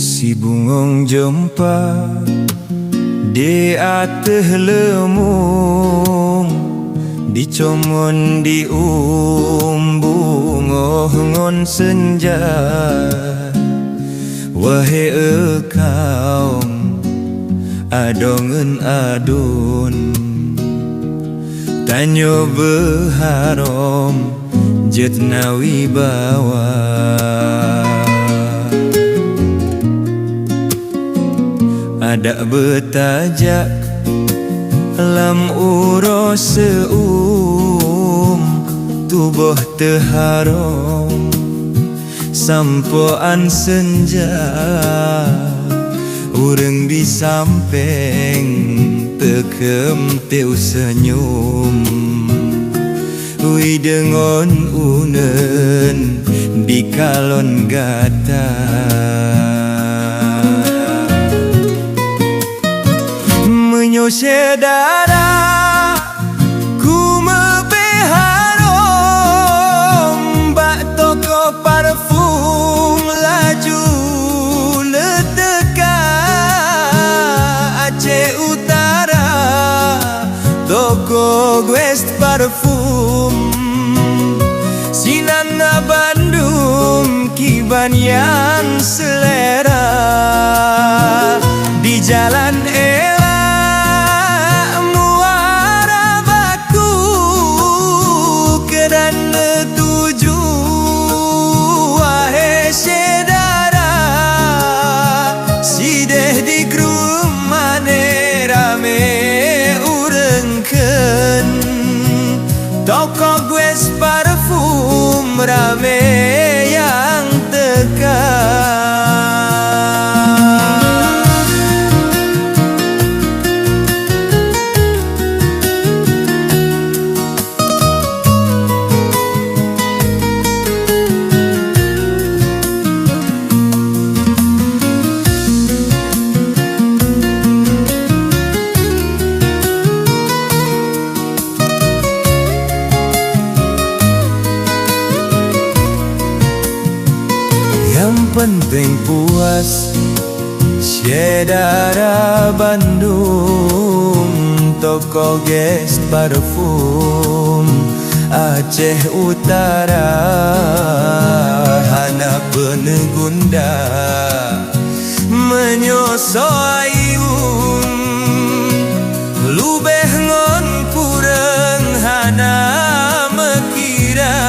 Si bungong jumpa di atas lemung, dicomon di bunga ngon senja. Wahai engkau adongen adun, tanyo beharom jetnawi bawa. Ada betajak lam uro tubuh teharom sampoan senja. Urang di samping tekem teu senyum, ui dengon unen di kalon gata. Menyo sedara ku mebeharom, bak toko parfum laju leteka Aceh Utara, toko West parfum Sinana Bandung kiban yang selera. Di jalan toko Gues parfum rame yang tekan. Yang penting puas Syedara Bandung, toko Guest parfum Aceh Utara. Hana penegunda menyosoiun, lubeh ngon kurang hana mekira.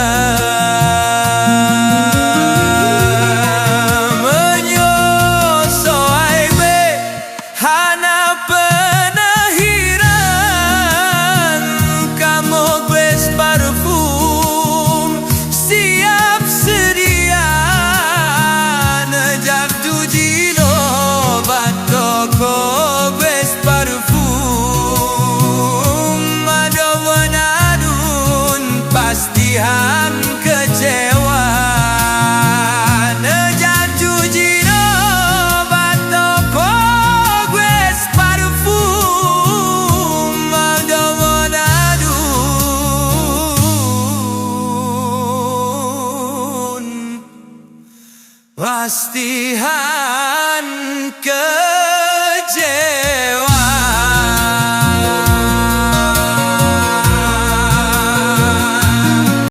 Pastihan kecewa nejaju jino batoko Gues parfum madomonadun. Pastihan kecewa.